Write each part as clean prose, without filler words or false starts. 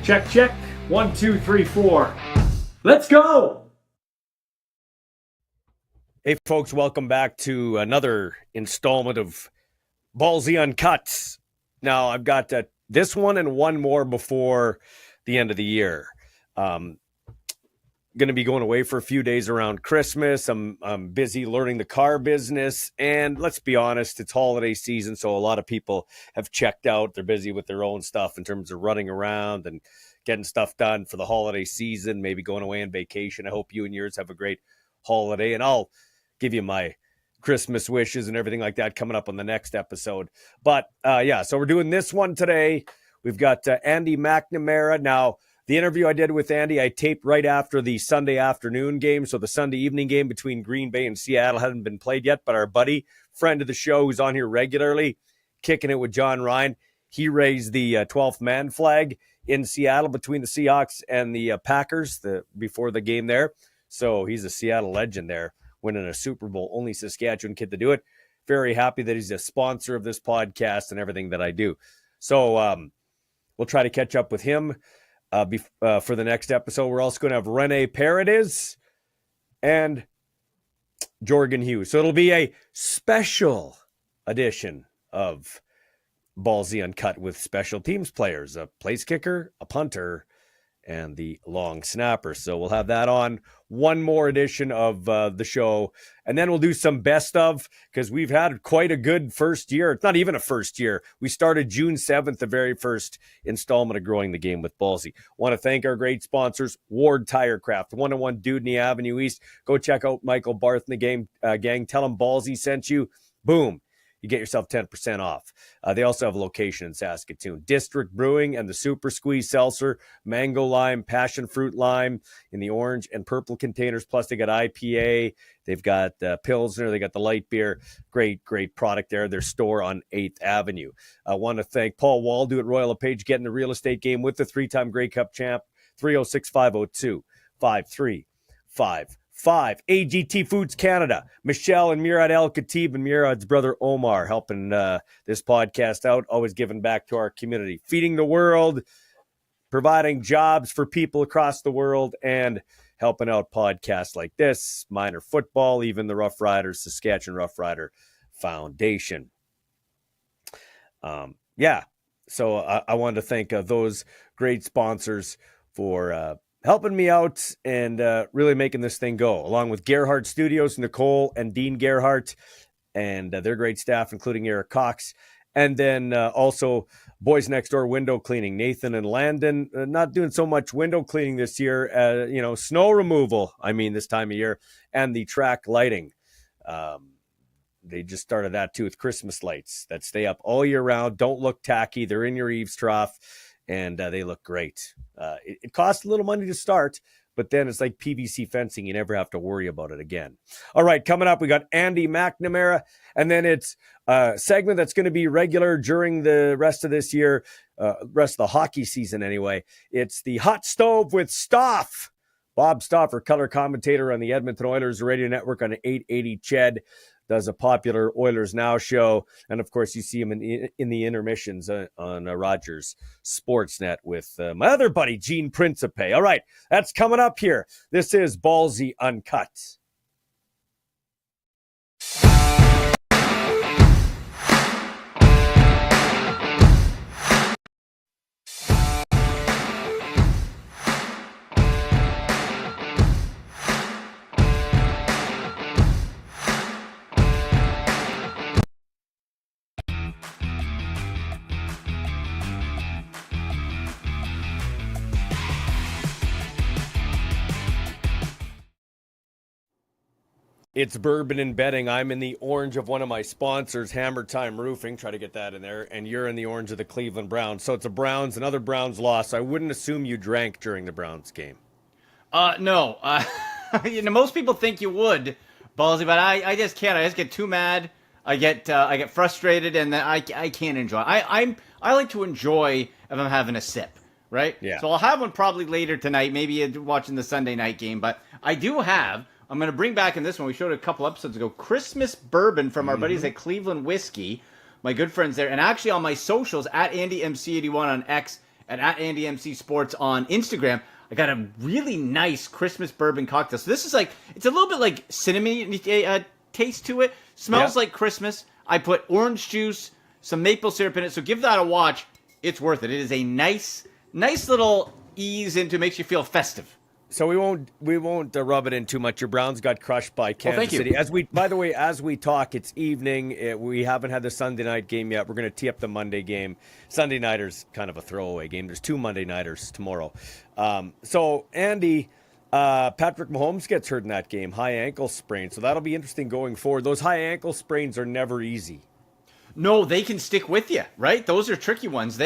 Check, check. 1, 2, 3, 4. Let's go! Hey, folks, welcome back to another installment of Ballsy Uncut. Now, I've got this one and one more before the end of the year. Going to be going away for a few days around Christmas. I'm busy learning the car business, and let's be honest, it's holiday season, so a lot of people have checked out. They're busy with their own stuff in terms of running around and getting stuff done for the holiday season, maybe going away on vacation. I hope you and yours have a great holiday, and I'll give you my Christmas wishes and everything like that coming up on the next episode. But so we're doing this one today. We've got Andy McNamara. Now, the interview I did with Andy, I taped right after the Sunday afternoon game. So the Sunday evening game between Green Bay and Seattle hadn't been played yet. But our buddy, friend of the show, who's on here regularly, kicking it with John Ryan, he raised the 12th man flag in Seattle between the Seahawks and the Packers before the game there. So he's a Seattle legend there, winning a Super Bowl. Only Saskatchewan kid to do it. Very happy that he's a sponsor of this podcast and everything that I do. So we'll try to catch up with him for the next episode. We're also going to have Rene Paredes and Jorgen Hughes. So it'll be a special edition of Ballsy Uncut with special teams players, a place kicker, a punter, and the long snapper. So we'll have that on one more edition of the show. And then we'll do some best of, because we've had quite a good first year. It's not even a first year. We started June 7th, the very first installment of Growing the Game with Ballsy. Want to thank our great sponsors, Ward Tirecraft, 101 Dudney Avenue East. Go check out Michael Barth and the gang. Tell them Ballsy sent you. Boom. You get yourself 10% off. They also have a location in Saskatoon. District Brewing and the Super Squeeze Seltzer, Mango Lime, Passion Fruit Lime in the orange and purple containers. Plus, they got IPA. They've got Pilsner. They got the light beer. Great, great product there. Their store on 8th Avenue. I want to thank Paul Waldo at Royal LePage getting the real estate game with the three-time Grey Cup champ, 306-502-5355. AGT Foods Canada, Michelle and Murad El Khatib and Murad's brother Omar helping this podcast out, always giving back to our community, feeding the world, providing jobs for people across the world, and helping out podcasts like this, minor football, even the Rough Riders, Saskatchewan Rough Rider Foundation. So I wanted to thank those great sponsors for helping me out and really making this thing go, along with Gerhardt Studios, Nicole and Dean Gerhardt, and their great staff, including Eric Cox. And then also Boys Next Door Window Cleaning, Nathan and Landon, not doing so much window cleaning this year, snow removal, this time of year, and the track lighting. They just started that too with Christmas lights that stay up all year round, don't look tacky, they're in your eaves trough, and they look great. It costs a little money to start, but then it's like PVC fencing. You never have to worry about it again. All right, coming up, we got Andy McNamara, and then it's a segment that's going to be regular during the rest of this year, rest of the hockey season anyway. It's the Hot Stove with Stauff. Bob Stauffer, color commentator on the Edmonton Oilers radio network on 880 CHED. Does a popular Oilers Now show. And, of course, you see him in the intermissions on Rogers Sportsnet with my other buddy, Gene Principe. All right, that's coming up here. This is Ballsy Uncut. It's Bourbon and Betting. I'm in the orange of one of my sponsors, Hammer Time Roofing. Try to get that in there. And you're in the orange of the Cleveland Browns. So it's a Browns, another Browns loss. I wouldn't assume you drank during the Browns game. No. Most people think you would, Ballsy, but I just can't. I just get too mad. I get frustrated, and then I can't enjoy. I like to enjoy if I'm having a sip, right? Yeah. So I'll have one probably later tonight, maybe watching the Sunday night game. But I do have. I'm going to bring back in this one. We showed it a couple episodes ago. Christmas bourbon from our buddies at Cleveland Whiskey, my good friends there, and actually on my socials at AndyMC81 on X at Andy MC Sports on Instagram. I got a really nice Christmas bourbon cocktail. So this is like, it's a little bit like cinnamon taste to it. Smells like Christmas. I put orange juice, some maple syrup in it. So give that a watch. It's worth it. It is a nice little ease into, makes you feel festive. So we won't rub it in too much. Your Browns got crushed by Kansas City. By the way, as we talk, it's evening. We haven't had the Sunday night game yet. We're going to tee up the Monday game. Sunday nighter's kind of a throwaway game. There's 2 Monday nighters tomorrow. So Andy, Patrick Mahomes gets hurt in that game, high ankle sprain. So that'll be interesting going forward. Those high ankle sprains are never easy. No, they can stick with you, right? Those are tricky ones.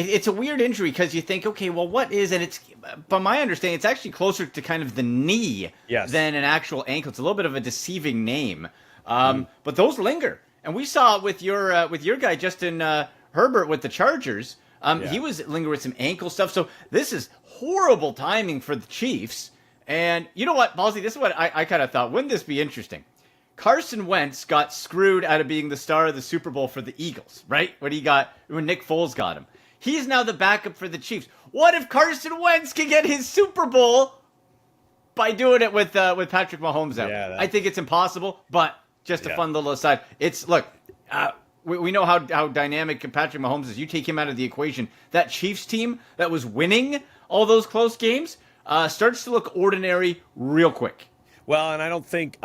It's a weird injury because you think, okay, well, what is, and it's, by my understanding, it's actually closer to kind of the knee than an actual ankle. It's a little bit of a deceiving name, but those linger. And we saw it with your guy, Justin Herbert, with the Chargers. He was lingering with some ankle stuff. So this is horrible timing for the Chiefs. And you know what, Ballsy, this is what I kind of thought. Wouldn't this be interesting? Carson Wentz got screwed out of being the star of the Super Bowl for the Eagles, right? When Nick Foles got him. He's now the backup for the Chiefs. What if Carson Wentz can get his Super Bowl by doing it with Patrick Mahomes out? I think it's impossible, but just a fun little aside. We know how dynamic Patrick Mahomes is. You take him out of the equation. That Chiefs team that was winning all those close games starts to look ordinary real quick. Well, and I don't think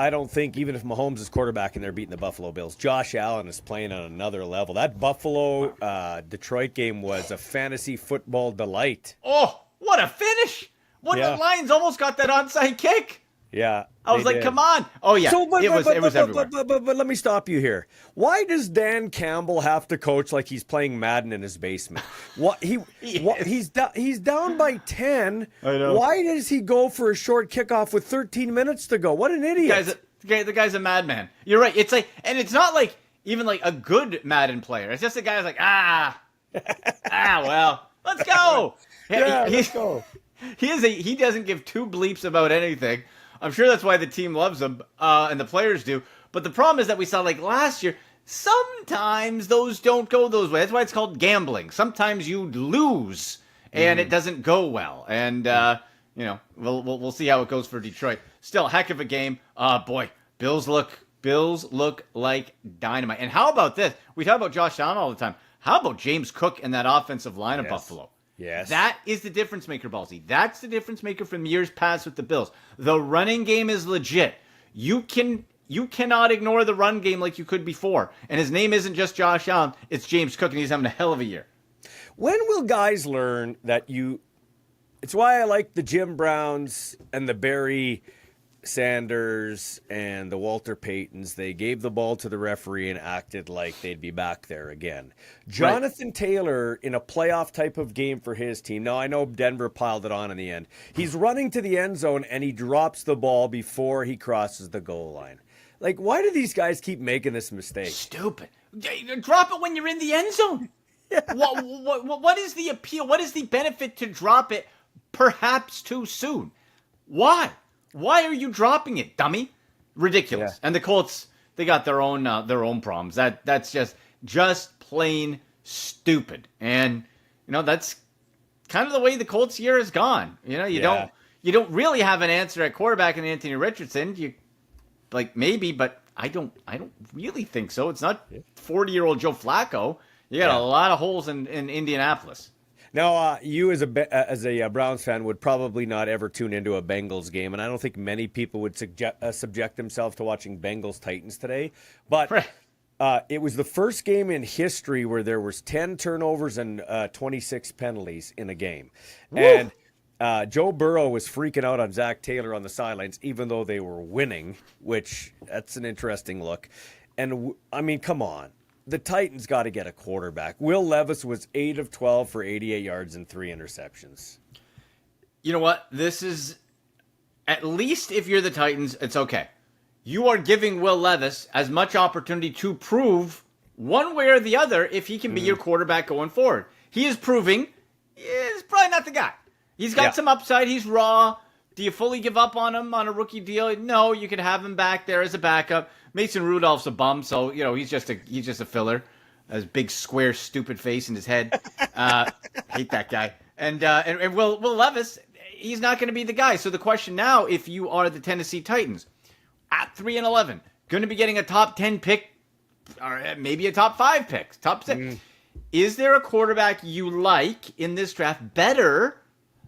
even if Mahomes is quarterback and they're beating the Buffalo Bills, Josh Allen is playing on another level. That Buffalo Detroit game was a fantasy football delight. Oh, what a finish! The Lions almost got that onside kick. Yeah, I was like, come on. Oh, yeah, it was everywhere. But let me stop you here. Why does Dan Campbell have to coach like he's playing Madden in his basement? He's down by 10. I know. Why does he go for a short kickoff with 13 minutes to go? What an idiot. The guy's a madman. You're right. It's like, and it's not like even like a good Madden player. It's just a guy who's like, well, let's go. Let's go. He doesn't give 2 bleeps about anything. I'm sure that's why the team loves him, and the players do. But the problem is that we saw, like, last year, sometimes those don't go those ways. That's why it's called gambling. Sometimes you lose, and it doesn't go well. And, we'll see how it goes for Detroit. Still, heck of a game. Boy, Bills look like dynamite. And how about this? We talk about Josh Allen all the time. How about James Cook and that offensive line of Buffalo? Yes. That is the difference maker, Ballsy. That's the difference maker from years past with the Bills. The running game is legit. You cannot ignore the run game like you could before. And his name isn't just Josh Allen, it's James Cook, and he's having a hell of a year. When will guys learn that it's why I like the Jim Browns and the Barry Sanders and the Walter Paytons. They gave the ball to the referee and acted like they'd be back there again. Jonathan Taylor in a playoff type of game for his team. Now, I know Denver piled it on in the end. He's running to the end zone and he drops the ball before he crosses the goal line. Like, why do these guys keep making this mistake? Stupid. Drop it when you're in the end zone. What is the appeal? What is the benefit to drop it perhaps too soon? Why? Why are you dropping it, dummy? Ridiculous. Yeah. And the Colts, they got their own problems. That's just plain stupid. And that's kind of the way the Colts year has gone. You don't really have an answer at quarterback in Anthony Richardson. You maybe, but I don't really think so. It's not 40-year-old Joe Flacco. You got a lot of holes in Indianapolis. Now, you as a Browns fan would probably not ever tune into a Bengals game, and I don't think many people would subject themselves to watching Bengals-Titans today. But it was the first game in history where there was 10 turnovers and 26 penalties in a game. Woo! And Joe Burrow was freaking out on Zach Taylor on the sidelines, even though they were winning, which that's an interesting look. And, I mean, come on. The Titans got to get a quarterback. Will Levis was 8 of 12 for 88 yards and 3 interceptions. You know what? This is, at least if you're the Titans, it's okay. You are giving Will Levis as much opportunity to prove one way or the other if he can be your quarterback going forward. He is proving he's probably not the guy. He's got some upside. He's raw. Do you fully give up on him on a rookie deal? No, you can have him back there as a backup. Mason Rudolph's a bum, so he's just a filler. his big square stupid face in his head. Hate that guy. And Will Levis, he's not going to be the guy. So the question now, if you are the Tennessee Titans at 3-11, going to be getting a top 10 pick, or maybe a top 5 pick, top 6. Is there a quarterback you like in this draft better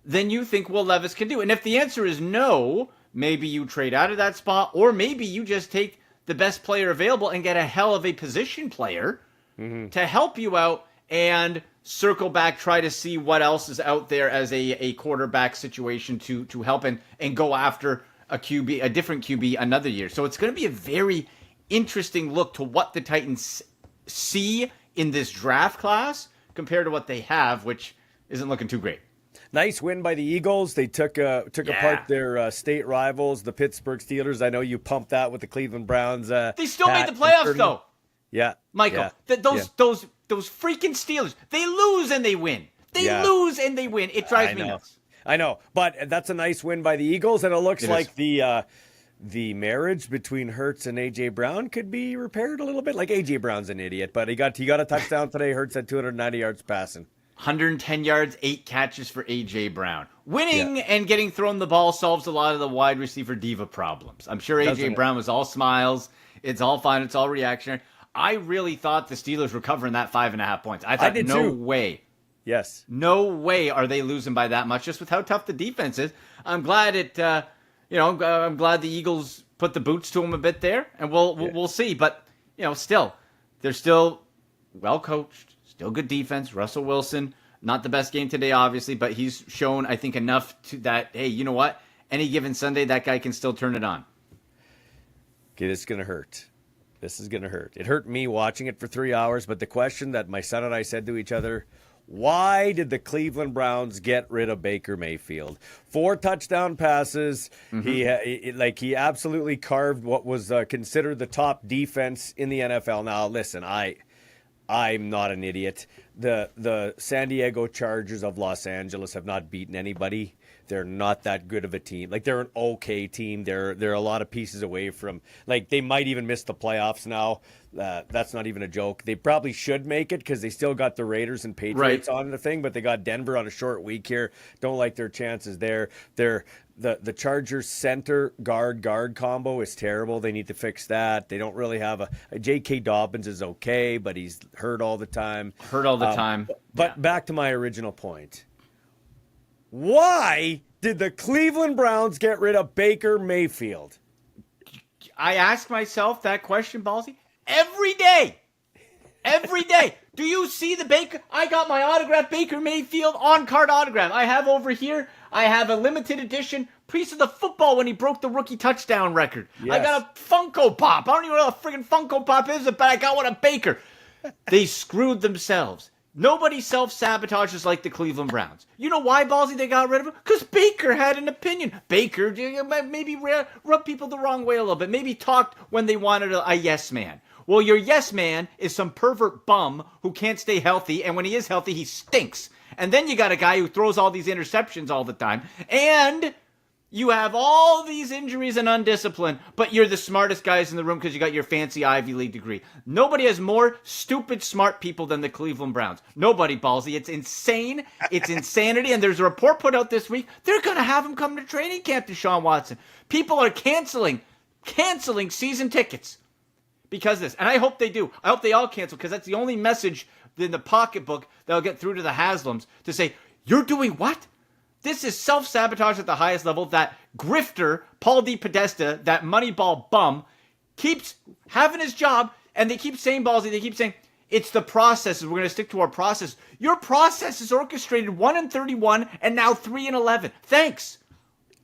than you think Will Levis can do? And if the answer is no, maybe you trade out of that spot, or maybe you just take the best player available and get a hell of a position player to help you out and circle back, try to see what else is out there as a quarterback situation to help and go after a QB, a different QB another year. So it's going to be a very interesting look to what the Titans see in this draft class compared to what they have, which isn't looking too great. Nice win by the Eagles. They took apart their state rivals, the Pittsburgh Steelers. I know you pumped that with the Cleveland Browns. They still made the playoffs, though. Yeah, Michael. Yeah. Those freaking Steelers. They lose and they win. They lose and they win. It drives me nuts. I know, but that's a nice win by the Eagles, and it looks like the marriage between Hurts and A.J. Brown could be repaired a little bit. Like, A.J. Brown's an idiot, but he got a touchdown today. Hurts had 290 yards passing. 110 yards, 8 catches for A.J. Brown. Winning and getting thrown the ball solves a lot of the wide receiver diva problems. I'm sure A.J. Brown was all smiles. It's all fine. It's all reactionary. I really thought the Steelers were covering that 5.5 points. I thought, no way. Yes. No way are they losing by that much, just with how tough the defense is. I'm glad I'm glad the Eagles put the boots to them a bit there, and we'll see. But still, they're still well coached, still good defense. Russell Wilson, not the best game today, obviously, but he's shown, I think, enough to that. Hey, you know what? Any given Sunday, that guy can still turn it on. Okay, this is gonna hurt. This is gonna hurt. It hurt me watching it for 3 hours. But the question that my son and I said to each other: why did the Cleveland Browns get rid of Baker Mayfield? 4 touchdown passes. He absolutely carved what was considered the top defense in the NFL. Now, listen, I'm not an idiot. The San Diego Chargers of Los Angeles have not beaten anybody. They're not that good of a team. Like, they're an okay team. They're a lot of pieces away from, like, they might even miss the playoffs now. That's not even a joke. They probably should make it because they still got the Raiders and Patriots on the thing, but they got Denver on a short week here. Don't like their chances there. The Chargers center guard combo is terrible. They need to fix that. They don't really have a J.K. Dobbins is okay, but he's hurt all the time. But back to my original point. Why did the Cleveland Browns get rid of Baker Mayfield? I ask myself that question, Ballsy, every day. Every day. Do you see the Baker? I got my autographed Baker Mayfield on-card autograph. I have over here, I have a limited edition piece of the football when he broke the rookie touchdown record. Yes. I got a Funko Pop. I don't even know what a friggin' Funko Pop is, but I got one of Baker. They screwed themselves. Nobody self-sabotages like the Cleveland Browns. You know why, Ballsy, they got rid of him? Because Baker had an opinion. Baker maybe rubbed people the wrong way a little bit. Maybe talked when they wanted a yes man. Well, your yes man is some pervert bum who can't stay healthy, and when he is healthy, he stinks. And then you got a guy who throws all these interceptions all the time, and you have all these injuries and undiscipline, but you're the smartest guys in the room because you got your fancy Ivy League degree. Nobody has more stupid, smart people than the Cleveland Browns. Nobody, Ballsy. It's insane. It's insanity. And there's a report put out this week. They're going to have him come to training camp, Deshaun Watson. People are canceling season tickets because of this. And I hope they do. I hope they all cancel because that's the only message in the pocketbook that'll get through to the Haslams to say, you're doing what? This is self-sabotage at the highest level. That grifter, Paul DePodesta, that Moneyball bum, keeps having his job, and they keep saying, Ballsy, they keep saying, it's the processes. We're going to stick to our process. Your process is orchestrated 1-31 and now 3-11. Thanks.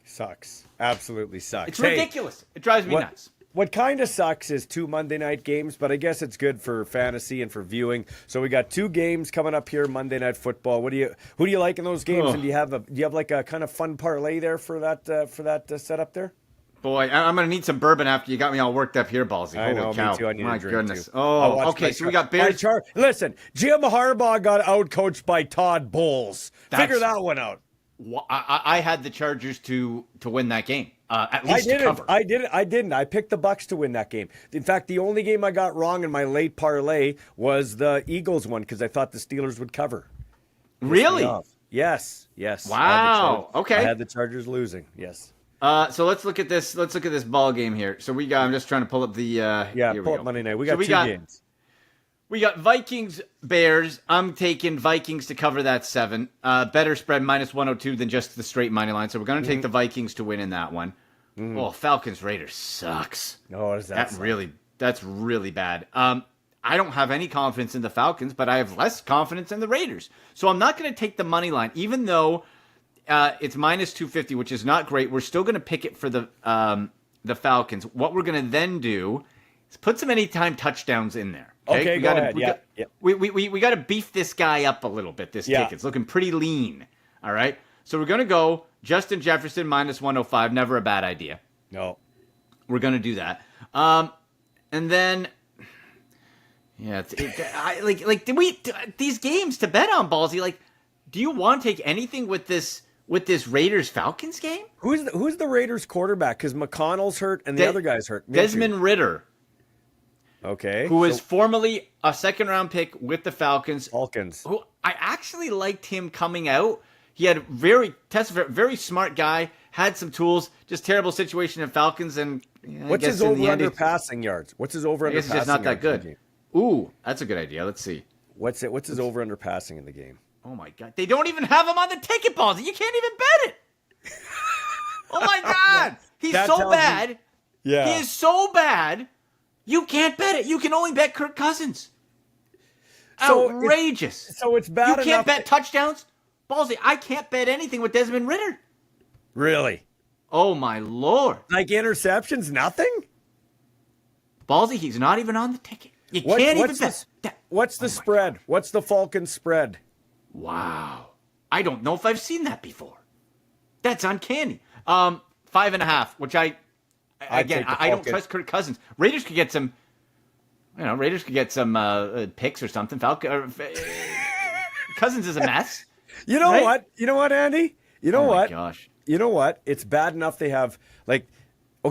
Sucks. Absolutely sucks. It's ridiculous. It drives me nuts. What kind of sucks is 2 Monday night games, but I guess it's good for fantasy and for viewing. So we got 2 games coming up here, Monday Night Football. Who do you like in those games? And do you have like a kind of fun parlay there for that setup there? Boy, I'm gonna need some bourbon after you got me all worked up here, Ballsy. I know, cow. me too. I need My a drink goodness. too. Oh, okay. So we got Bears. Listen, Jim Harbaugh got outcoached by Todd Bowles. Figure that one out. I had the Chargers to win that game. at least to cover. I didn't. I picked the Bucks to win that game. In fact, the only game I got wrong in my late parlay was the Eagles one because I thought the Steelers would cover. Really? Yes. Wow. Okay. I had the Chargers losing. Yes. So let's look at this. Let's look at this ball game here. So we got. I'm just trying to pull up the. Pull up Monday night. We got two games. We got Vikings Bears. I'm taking Vikings to cover that 7. Better spread -102 than just the straight money line. So we're going to take the Vikings to win in that one. Oh, Falcons Raiders sucks. Oh, is that that's really bad. I don't have any confidence in the Falcons, but I have less confidence in the Raiders. So I'm not going to take the money line, even though it's -250, which is not great. We're still going to pick it for the Falcons. What we're going to then do is put some anytime touchdowns in there. Okay, go ahead. We got to beef this guy up a little bit. This kick, it's looking pretty lean. All right, so we're going to go Justin Jefferson -105. Never a bad idea. No, we're going to do that. And then, these games to bet on, Ballsy. Like, do you want to take anything with this Raiders Falcons game? Who's the Raiders quarterback? Because McConnell's hurt and the other guy's hurt. Desmond Ridder. Okay. Who was formerly a second-round pick with the Falcons. Who I actually liked him coming out. He had very smart guy, had some tools, just terrible situation in Falcons. And what's his over-under passing yards? What's his over-under passing yards? It's just not that good. Ooh, that's a good idea. Let's see. What's his over-under passing in the game? Oh, my God. They don't even have him on the ticket, Ballsy. You can't even bet it. Oh, my God. He's so bad. He is so bad. You can't bet it. You can only bet Kirk Cousins. Outrageous. So it's bad enough. You can't bet touchdowns? Ballsy, I can't bet anything with Desmond Ridder. Really? Oh, my Lord. Like interceptions, nothing? Ballsy, he's not even on the ticket. You can't even bet. What's the spread? God. What's the Falcons spread? Wow. I don't know if I've seen that before. That's uncanny. 5.5, which I don't trust Kirk Cousins. Raiders could get some, picks or something. Cousins is a mess. You know what? You know what, Andy? You know what? Oh my gosh. You know what? It's bad enough they have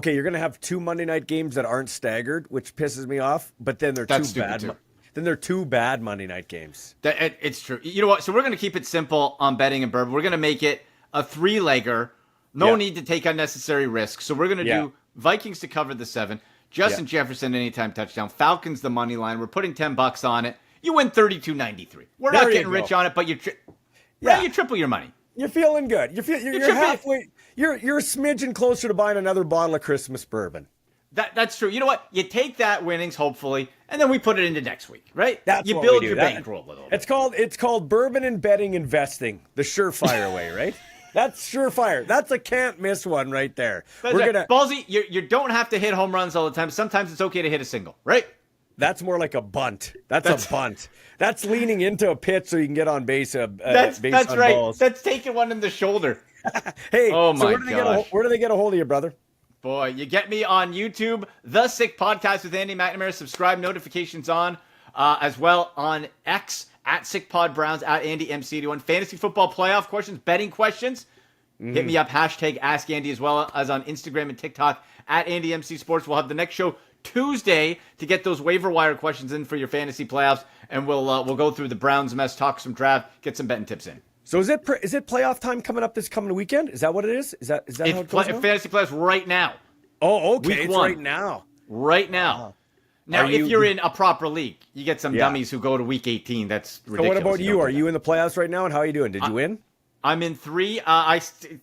you're gonna have 2 Monday night games that aren't staggered, which pisses me off. But then they're too bad. Then they're 2 bad Monday night games. It's true. You know what? So we're gonna keep it simple on betting and bourbon. We're gonna make it a 3-legger. No need to take unnecessary risks. So we're gonna do Vikings to cover the 7. Justin Jefferson anytime touchdown. Falcons the money line. We're putting $10 on it. You win $32.93. We're not getting rich on it, but you triple your money. You're feeling good. You're halfway. You're a smidgen closer to buying another bottle of Christmas bourbon. That's true. You know what? You take that winnings, hopefully, and then we put it into next week, right? You build your bankroll a little bit. It's called bourbon and betting investing, the surefire way, right? That's surefire. That's a can't miss one right there. Ballsy, you don't have to hit home runs all the time. Sometimes it's okay to hit a single, right? That's more like a bunt. That's a bunt. That's leaning into a pitch so you can get on base. That's right. Balls. That's taking one in the shoulder. Hey, where do they get a hold of you, brother? Boy, you get me on YouTube, The Sick Podcast with Andy McNamara. Subscribe, notifications on, as well on X, at SickPodBrowns, at AndyMC81. Fantasy football playoff questions, betting questions. Hit me up, hashtag AskAndy, as well as on Instagram and TikTok, at AndyMCSports. We'll have the next show Tuesday to get those waiver wire questions in for your fantasy playoffs, and we'll go through the Browns mess, talk some draft, get some betting tips in. So is it playoff time coming up this coming weekend? Is that what it is? Is that how it goes? Fantasy playoffs right now. Oh, okay. Week 1. Right now. Right now. Now, if you're in a proper league, you get some dummies who go to week 18. That's ridiculous. So what about you? Are you in the playoffs right now, and how are you doing? Did you win? I'm in 3.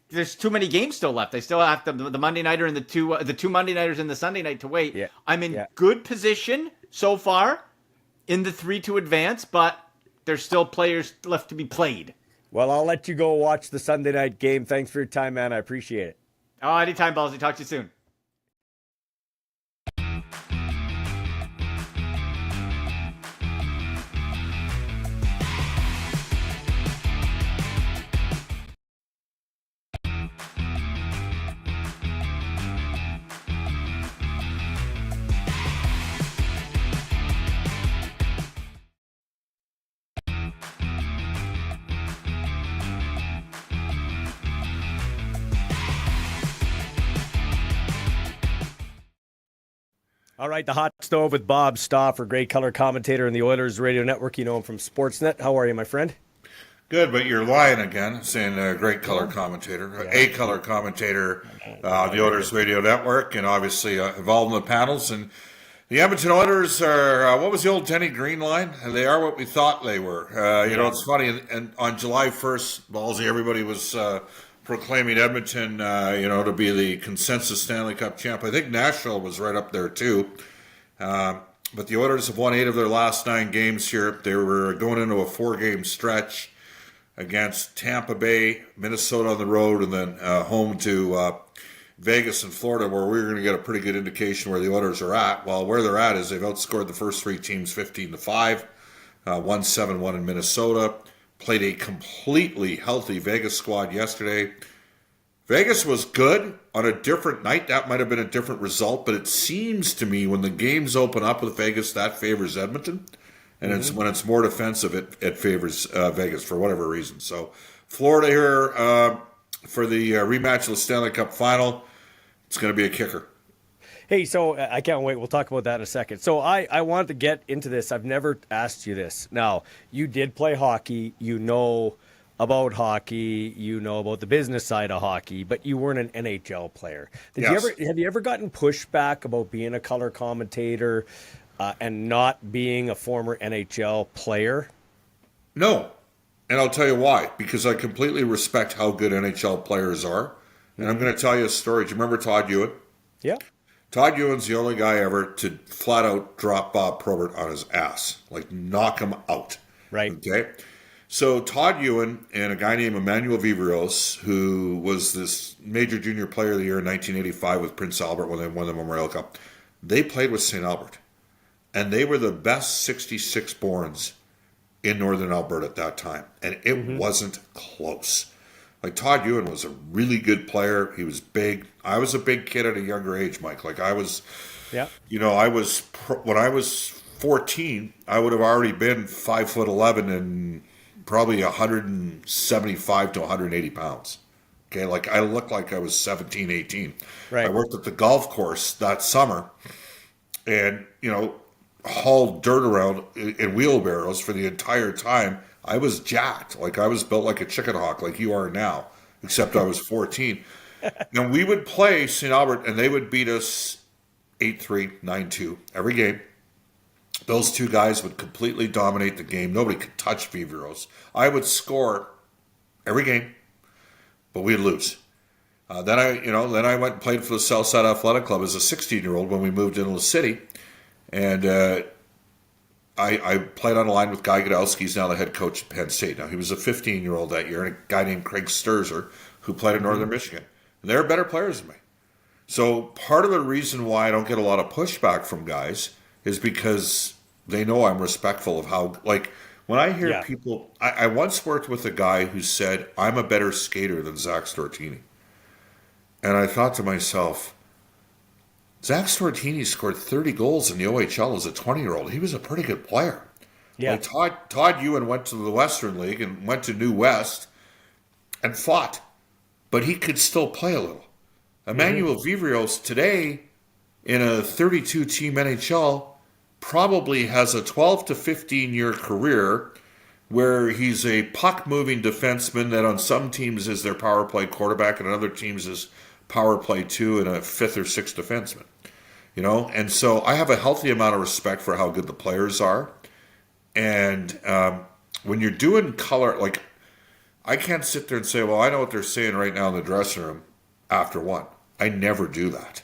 There's too many games still left. I still have the Monday nighter and the two Monday nighters and the Sunday night to wait. Yeah. I'm in good position so far in the 3 to advance, but there's still players left to be played. Well, I'll let you go watch the Sunday night game. Thanks for your time, man. I appreciate it. Oh, anytime, Ballsy. Talk to you soon. All right, the Hot Stove with Bob Stauffer, great color commentator in the Oilers radio network. You know him from Sportsnet. How are you, my friend? Good, but you're lying again, saying a great color commentator, a color commentator on the Oilers radio network, and obviously involved in the panels. And the Edmonton Oilers are, what was the old Denny Green line? They are what we thought they were. You know, it's funny, and on July 1st, Ballsy, everybody was proclaiming Edmonton, you know, to be the consensus Stanley Cup champ. I think Nashville was right up there too. But the Oilers have won 8 of their last 9 games here. They were going into a 4-game stretch against Tampa Bay, Minnesota on the road, and then home to Vegas and Florida, where we were going to get a pretty good indication where the Oilers are at. Well, where they're at is they've outscored the first 3 teams 15-5, won 7-1 in Minnesota, played a completely healthy Vegas squad yesterday. Vegas was good on a different night. That might have been a different result, but it seems to me when the games open up with Vegas, that favors Edmonton. And it's when it's more defensive, it favors Vegas for whatever reason. So Florida here for the rematch of the Stanley Cup Final. It's going to be a kicker. Hey, so I can't wait. We'll talk about that in a second. So I wanted to get into this. I've never asked you this. Now, you did play hockey. You know about hockey. You know about the business side of hockey, but you weren't an NHL player. Have you ever gotten pushback about being a color commentator and not being a former NHL player? No. And I'll tell you why. Because I completely respect how good NHL players are. And I'm going to tell you a story. Do you remember Todd Ewan? Yeah. Todd Ewan's the only guy ever to flat out drop Bob Probert on his ass. Like, knock him out. Right. Okay? So Todd Ewan and a guy named Emmanuel Viveiros, who was this major junior player of the year in 1985 with Prince Albert when they won the Memorial Cup, they played with St. Albert. And they were the best 66-borns in Northern Alberta at that time. And it wasn't close. Like, Todd Ewan was a really good player. He was big. I was a big kid at a younger age, Mike. Like, I was, you know, when I was 14, I would have already been 5'11" and probably 175 to 180 pounds. Okay, like, I looked like I was 17, 18. Right. I worked at the golf course that summer and, you know, hauled dirt around in wheelbarrows for the entire time. I was jacked. Like, I was built like a chicken hawk like you are now, except I was 14. And we would play St. Albert, and they would beat us 8-3, 9-2 every game. Those two guys would completely dominate the game. Nobody could touch Viveiros. I would score every game, but we'd lose. Then I went and played for the Southside Athletic Club as a 16-year-old when we moved into the city. And I played on a line with Guy Godowski. He's now the head coach at Penn State. Now, he was a 15-year-old that year, and a guy named Craig Sturzer, who played in Northern Michigan. And they're better players than me. So part of the reason why I don't get a lot of pushback from guys is because they know I'm respectful of how, like, when I hear people, I once worked with a guy who said, I'm a better skater than Zach Stortini. And I thought to myself, Zach Stortini scored 30 goals in the OHL as a 20-year-old. He was a pretty good player. Yeah. Like, Todd Ewan went to the Western League and went to New West and fought, but he could still play a little. Emmanuel Viveiros today in a 32-team NHL probably has a 12 to 15-year career where he's a puck-moving defenseman that on some teams is their power play quarterback and on other teams is power play 2 and a 5th or 6th defenseman. You know, and so I have a healthy amount of respect for how good the players are. And when you're doing color, like, I can't sit there and say, well, I know what they're saying right now in the dressing room after one. I never do that.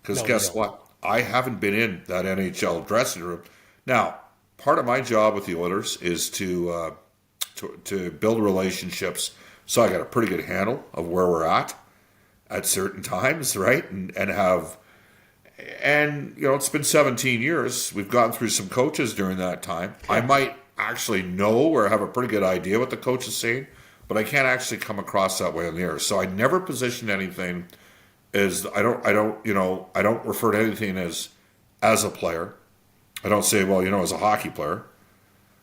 Because guess what? I haven't been in that NHL dressing room. Now, part of my job with the Oilers is to build relationships. So I got a pretty good handle of where we're at certain times, right? And you know, it's been 17 years. We've gone through some coaches during that time. I might actually know or have a pretty good idea what the coach is saying, but I can't actually come across that way on the air. So I never position anything as I don't refer to anything as a player. I don't say, well, you know, as a hockey player,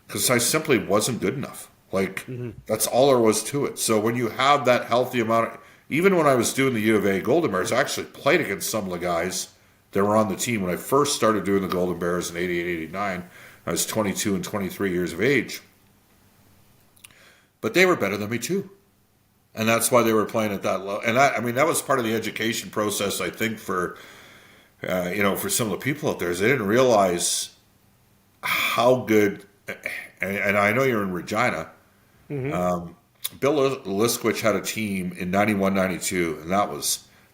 because I simply wasn't good enough. Like, that's all there was to it. So when you have that healthy amount of, even when I was doing the U of A Golden Bears, I actually played against some of the guys that were on the team. When I first started doing the Golden Bears in 88, 89, I was 22 and 23 years of age. But they were better than me too. And that's why they were playing at that low. And that was part of the education process, I think, for for some of the people out there, is they didn't realize how good. And I know you're in Regina. Mm-hmm. Bill Liskowich had a team in 91, 92, and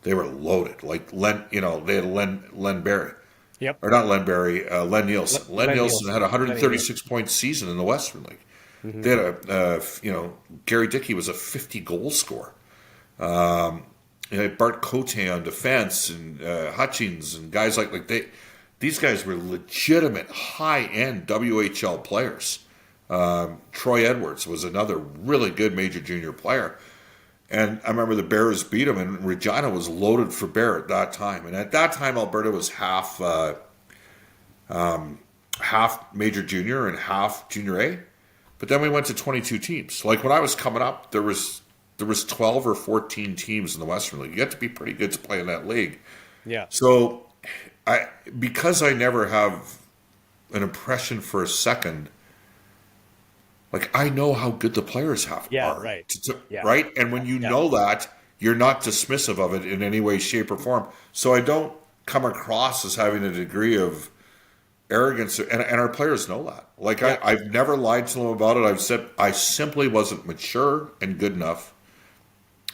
they were loaded. Like Len, they had Len Barry. Yep. Or not Len Barry, Len Nielsen. Len Nielsen had a 136-point season in the Western League. Mm-hmm. They had Gary Dickey was a 50-goal scorer. Bart Cote on defense, and Hutchings, and guys these guys were legitimate high-end WHL players. Troy Edwards was another really good major junior player. And I remember the Bears beat them, and Regina was loaded for bear at that time. And at that time, Alberta was half major junior and half junior A. But then we went to 22 teams. Like when I was coming up, there was 12 or 14 teams in the Western League. You had to be pretty good to play in that league. Yeah. So because I never have an impression for a second, like I know how good the players are. Right. Right? And when you know that, you're not dismissive of it in any way, shape, or form. So I don't come across as having a degree of arrogance, and our players know that. Like I've never lied to them about it. I've said I simply wasn't mature and good enough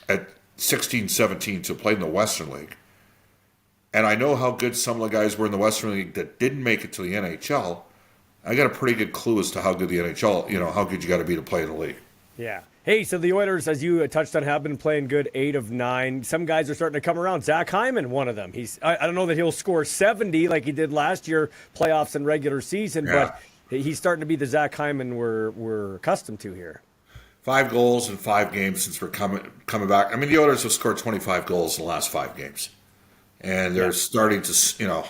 at 16, 17 to play in the Western League. And I know how good some of the guys were in the Western League that didn't make it to the NHL. I got a pretty good clue as to how good the NHL, how good you got to be to play in the league. Yeah. Hey, so the Oilers, as you touched on, have been playing good, 8 of 9. Some guys are starting to come around. Zach Hyman, one of them. I don't know that he'll score 70 like he did last year, playoffs and regular season, but he's starting to be the Zach Hyman we're accustomed to here. 5 goals in 5 games since we're coming back. I mean, the Oilers have scored 25 goals in the last 5 games. And they're starting to,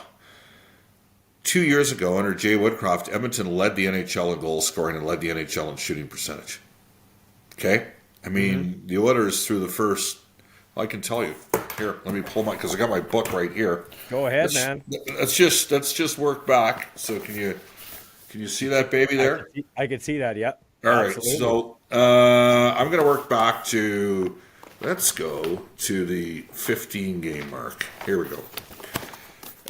2 years ago under Jay Woodcroft, Edmonton led the NHL in goal scoring and led the NHL in shooting percentage. Okay? I mean, the Oilers through the first, I can tell you. Here, let me pull because I got my book right here. Go ahead, man. Let's just work back. So can you see that baby there? I can see that, yeah. All right, so I'm going to work back to, let's go to the 15-game mark. Here we go.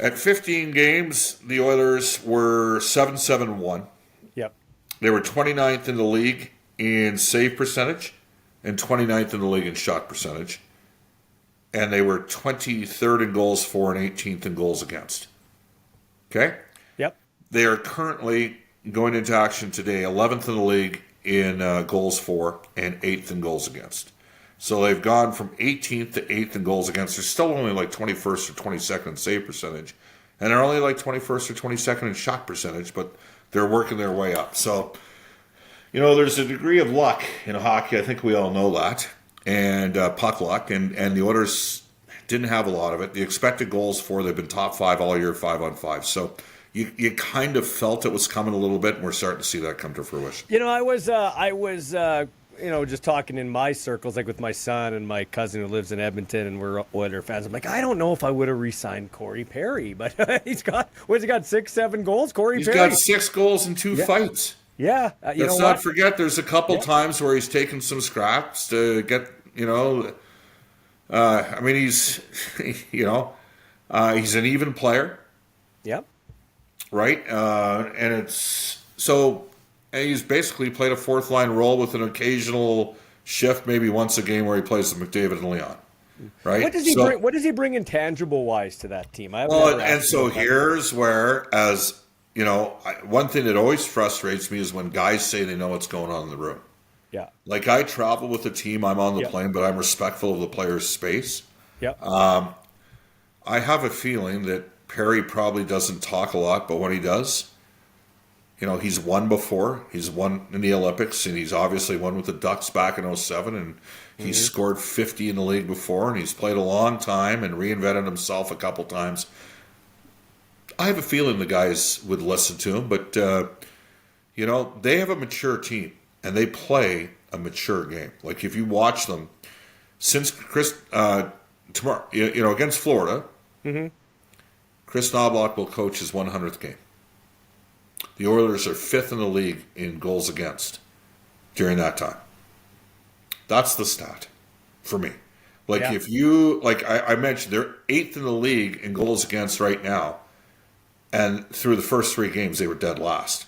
At 15 games, the Oilers were 7-7-1. Yep. They were 29th in the league in save percentage and 29th in the league in shot percentage. And they were 23rd in goals for and 18th in goals against. Okay? Yep. They are currently going into action today, 11th in the league in goals for and 8th in goals against. So they've gone from 18th to 8th in goals against. They're still only like 21st or 22nd in save percentage. And they're only like 21st or 22nd in shot percentage, but they're working their way up. So, there's a degree of luck in hockey. I think we all know that. And puck luck. And the Oilers didn't have a lot of it. The expected goals for, they've been top 5 all year, 5-on-5. So you kind of felt it was coming a little bit, and we're starting to see that come to fruition. I was just talking in my circles, like with my son and my cousin who lives in Edmonton, and we're Oiler fans. I'm like, I don't know if I would have re-signed Corey Perry, but he's got 6-7 goals. Perry. He's got 6 goals in 2 fights. Yeah. Let's not forget, there's a couple times where he's taken some scraps to get, I mean, he's, he's an even player. Yep. Right? And it's so. And he's basically played a fourth-line role with an occasional shift, maybe once a game, where he plays with McDavid and Leon. Right? What does he bring intangible-wise to that team? Here's where, as one thing that always frustrates me is when guys say they know what's going on in the room. Yeah. Like I travel with the team, I'm on the plane, but I'm respectful of the player's space. Yep. I have a feeling that Perry probably doesn't talk a lot, but when he does, he's won before. He's won in the Olympics, and he's obviously won with the Ducks back in 2007, and he's scored 50 in the league before, and he's played a long time and reinvented himself a couple times. I have a feeling the guys would listen to him, but, they have a mature team, and they play a mature game. Like, if you watch them, since tomorrow, against Florida, Chris Knobloch will coach his 100th game. The Oilers are 5th in the league in goals against during that time. That's the stat for me. Like, if you, like I mentioned, they're 8th in the league in goals against right now. And through the first 3 games, they were dead last.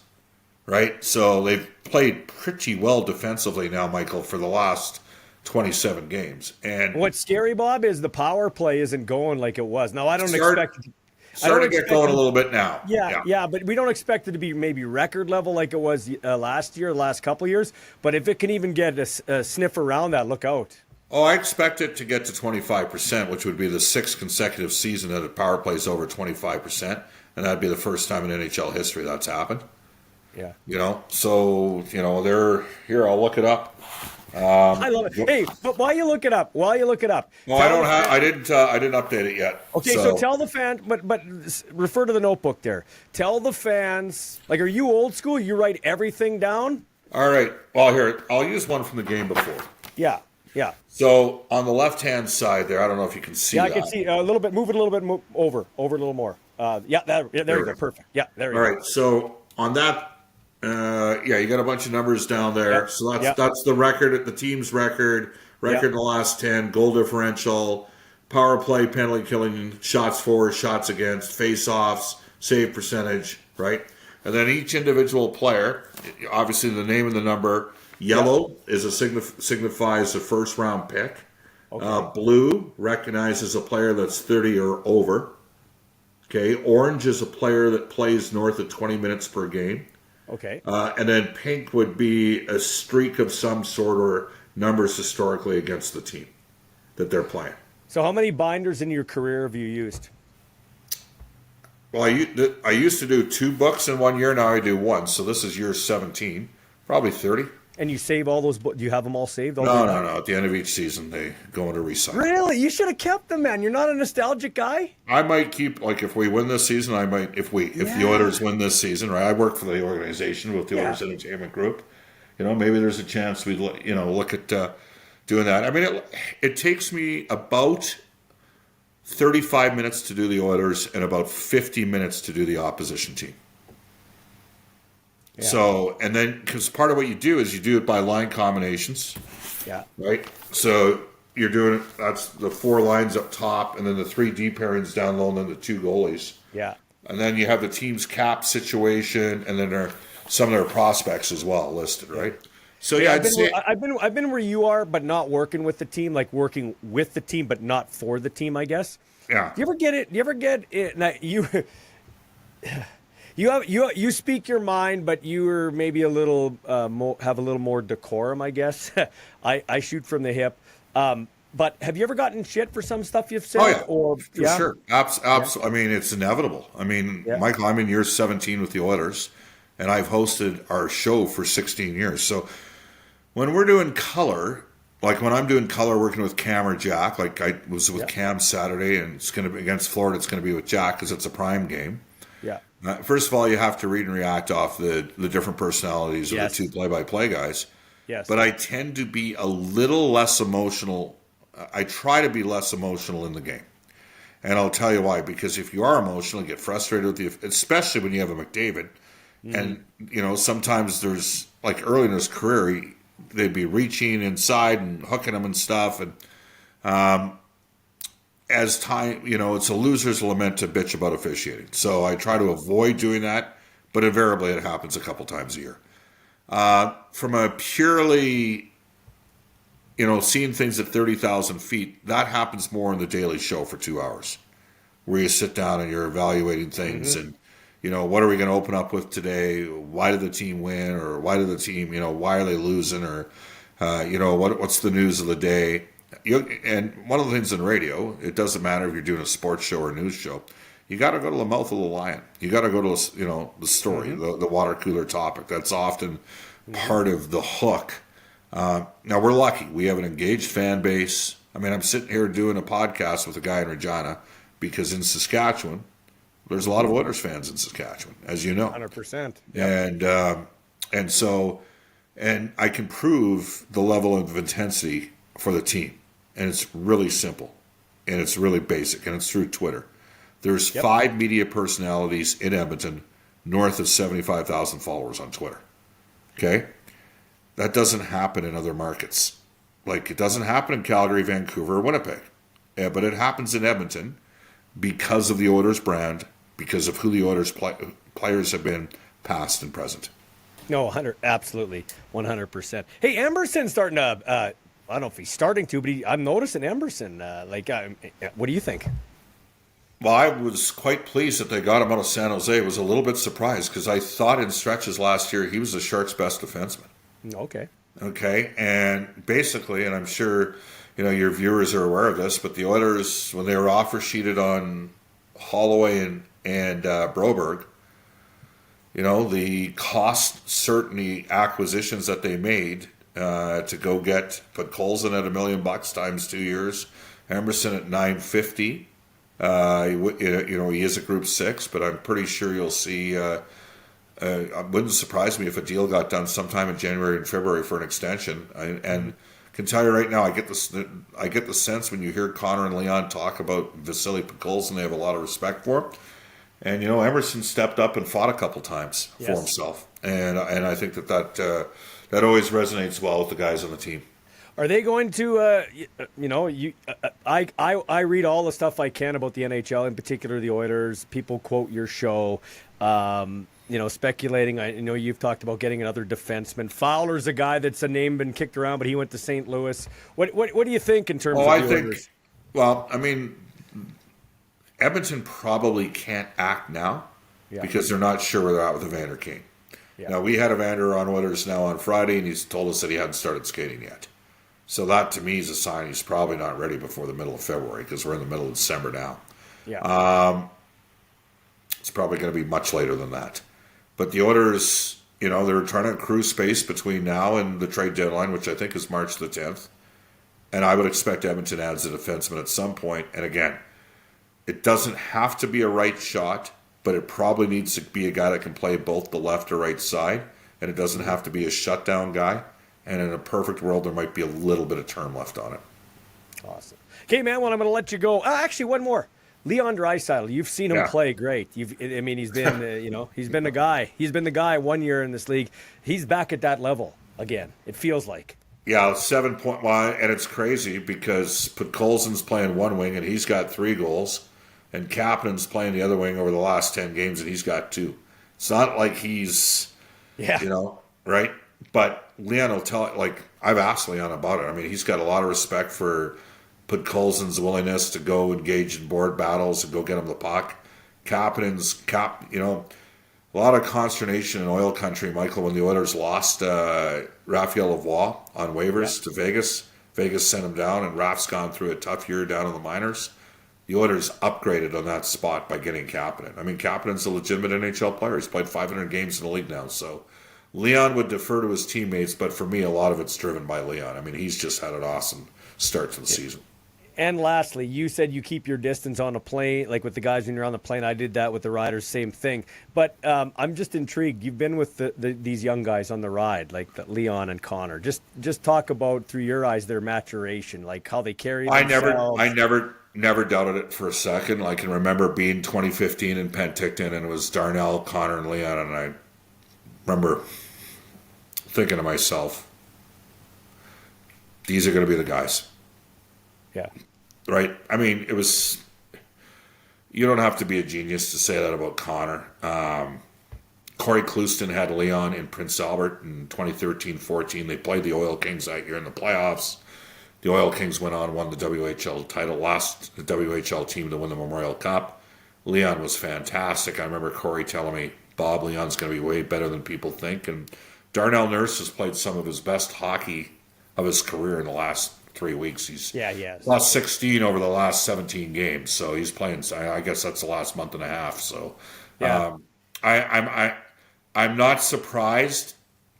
Right? So they've played pretty well defensively now, Michael, for the last 27 games. And what's scary, Bob, is the power play isn't going like it was. Now, I don't expect it. Starting to get going a little bit now. Yeah, but we don't expect it to be maybe record level like it was last year, last couple of years. But if it can even get a sniff around that, look out. Oh, I expect it to get to 25%, which would be the 6th consecutive season that a power play is over 25%. And that'd be the first time in NHL history that's happened. Yeah. So, they're here. I'll look it up. I love it. Hey, but while you look it up, Well, I didn't update it yet. Okay, so tell the fans, but refer to the notebook there. Tell the fans, like, are you old school? You write everything down? All right. Well, here, I'll use one from the game before. Yeah. So on the left-hand side there, I don't know if you can see that. I can see a little bit. Move it a little bit over a little more. There you go. Perfect. Yeah, there you go. All right. So on that, you got a bunch of numbers down there. Yep. So that's the record, the team's record in the last 10, goal differential, power play, penalty killing, shots for, shots against, face-offs, save percentage, right? And then each individual player, obviously the name and the number. Yellow is signifies a first-round pick. Okay. Blue recognizes a player that's 30 or over. Okay. Orange is a player that plays north of 20 minutes per game. Okay. And then pink would be a streak of some sort or numbers historically against the team that they're playing. So how many binders in your career have you used? Well, I used to do 2 books in 1 year. Now I do 1. So this is year 17, probably 30. And you save all those books? Do you have them all saved? No. At the end of each season, they go into recycle. Really? You should have kept them, man. You're not a nostalgic guy? I might keep, like, if we win this season, if the Oilers win this season, right? I work for the organization with the Oilers Entertainment Group. Maybe there's a chance we'd, look at doing that. I mean, it takes me about 35 minutes to do the Oilers and about 50 minutes to do the opposition team. Yeah. So, and then, because part of what you do is you do it by line combinations. Yeah. Right? So you're doing it, that's the 4 lines up top, and then the 3 deep pairings down low, and then the 2 goalies. Yeah. And then you have the team's cap situation, and then there are some of their prospects as well listed, right? So I've been where you are, but not working with the team, like working with the team, but not for the team, I guess. Yeah. Do you ever get it? Now, you speak your mind, but you're maybe a little have a little more decorum, I guess. I shoot from the hip. But have you ever gotten shit for some stuff you've said? Oh, yeah. For sure. Absolutely. I mean, it's inevitable. I mean, Michael, I'm in year 17 with the Oilers, and I've hosted our show for 16 years. So when we're doing color, like when I'm doing color working with Cam or Jack, like I was with Cam Saturday, and it's going to be against Florida, it's going to be with Jack because it's a prime game. Yeah. First of all, you have to read and react off the different personalities of the 2 play-by-play guys. Yes. But I tend to be a little less emotional. I try to be less emotional in the game. And I'll tell you why. Because if you are emotional, you get frustrated with especially when you have a McDavid. And, sometimes there's, like early in his career, they'd be reaching inside and hooking him and stuff. And as time, it's a loser's lament to bitch about officiating. So I try to avoid doing that, but invariably it happens a couple times a year. From a purely, seeing things at 30,000 feet, that happens more in the Daily Show for 2 hours, where you sit down and you're evaluating things and, what are we going to open up with today? Why did the team win? Or why did the team, why are they losing? Or, what's the news of the day? And one of the things in radio, it doesn't matter if you're doing a sports show or a news show, you got to go to the mouth of the lion. You got to go to, the story, the water cooler topic. That's often part of the hook. Now, we're lucky. We have an engaged fan base. I mean, I'm sitting here doing a podcast with a guy in Regina because in Saskatchewan, there's a lot of Oilers fans in Saskatchewan, as you know. 100%. Yep. And I can prove the level of intensity for the team. And it's really simple. And it's really basic. And it's through Twitter. There's 5 media personalities in Edmonton north of 75,000 followers on Twitter. Okay? That doesn't happen in other markets. Like, it doesn't happen in Calgary, Vancouver, or Winnipeg. Yeah, but it happens in Edmonton because of the Oilers brand, because of who the Oilers players have been past and present. No, absolutely, 100%. Hey, Emerson's starting to, I don't know if he's starting to, but I'm noticing Emerson. What do you think? Well, I was quite pleased that they got him out of San Jose. I was a little bit surprised because I thought in stretches last year he was the Sharks' best defenseman. Okay, and basically, and I'm sure your viewers are aware of this, but the Oilers, when they were offer sheeted on Holloway and Broberg, the cost certainty acquisitions that they made to go put Colson at $1 million times 2 years, Emerson at $950. He is a Group 6, but I'm pretty sure you'll see. It wouldn't surprise me if a deal got done sometime in January and February for an extension. And can tell you right now, I get the sense when you hear Connor and Leon talk about Vasily Podkolzin, they have a lot of respect for him. And Emerson stepped up and fought a couple times for himself, and I think that always resonates well with the guys on the team. Are they going to, I read all the stuff I can about the NHL, in particular the Oilers. People quote your show, speculating. I know you've talked about getting another defenseman. Fowler's a guy that's a name been kicked around, but he went to St. Louis. What do you think in terms of the Oilers? Well, I mean, Edmonton probably can't act now because they're not sure where they're at with Evander Kane. Yeah. Now, we had Evander on Oilers now on Friday, and he's told us that he hadn't started skating yet. So that, to me, is a sign he's probably not ready before the middle of February because we're in the middle of December now. Yeah. It's probably going to be much later than that. But the Oilers, they're trying to accrue space between now and the trade deadline, which I think is March the 10th. And I would expect Edmonton adds a defenseman at some point. And again, it doesn't have to be a right shot, but it probably needs to be a guy that can play both the left or right side. And it doesn't have to be a shutdown guy. And in a perfect world, there might be a little bit of term left on it. Awesome. Okay, man, well, I'm going to let you go. Actually, one more. Leon Draisaitl, you've seen him play great. He's been, he's been the guy. He's been the guy 1 year in this league. He's back at that level again, it feels like. Yeah, 7.1, and it's crazy because Podkolzin's playing one wing, and he's got 3 goals. And Kapanen's playing the other wing over the last 10 games, and he's got 2. It's not like he's, right? But Leon will tell it, I've asked Leon about it. I mean, he's got a lot of respect for Podkolzin's willingness to go engage in board battles and go get him the puck. Kapanen's, a lot of consternation in oil country, Michael, when the Oilers lost Raphael Lavoie on waivers to Vegas. Vegas sent him down, and Raph's gone through a tough year down in the minors. The Oilers upgraded on that spot by getting Kapanen. I mean, Kapanen's a legitimate NHL player. He's played 500 games in the league now, so Leon would defer to his teammates, but for me, a lot of it's driven by Leon. I mean, he's just had an awesome start to the season. And lastly, you said you keep your distance on a plane, like with the guys when you're on the plane. I did that with the riders, same thing. But I'm just intrigued. You've been with these young guys on the ride, like Leon and Connor. Just talk about, through your eyes, their maturation, like how they carry themselves. I never doubted it for a second. I can remember being 2015 in Penticton, and it was Darnell, Connor, and Leon, and I remember thinking to myself, these are going to be the guys. Yeah. Right? I mean, you don't have to be a genius to say that about Connor. Corey Clouston had Leon in Prince Albert in 2013-14. They played the Oil Kings that year in the playoffs. The Oil Kings went on and won the WHL title, last the WHL team to win the Memorial Cup. Leon was fantastic. I remember Corey telling me, Bob, Leon's going to be way better than people think. And Darnell Nurse has played some of his best hockey of his career in the last 3 weeks. He's lost 16 over the last 17 games, so he's playing. I guess that's the last month and a half. So, I'm not surprised.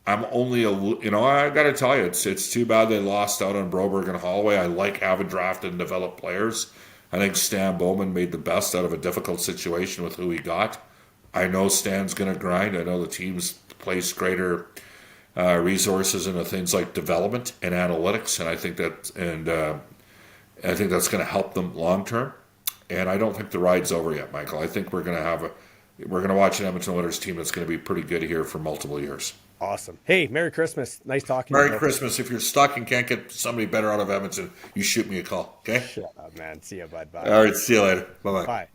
I'm only I got to tell you, it's too bad they lost out on Broberg and Holloway. I like having drafted and developed players. I think Stan Bowman made the best out of a difficult situation with who he got. I know Stan's going to grind. I know the team's placed greater resources into things like development and analytics, and I think that's going to help them long term. And I don't think the ride's over yet, Michael. I think we're going to watch an Edmonton Oilers team that's going to be pretty good here for multiple years. Awesome. Hey, Merry Christmas. Nice talking to you. Merry Christmas. If you're stuck and can't get somebody better out of Edmonton, you shoot me a call, okay? Shut up, man. See ya, bud. Bye. All right, see you later. Bye-bye. Bye.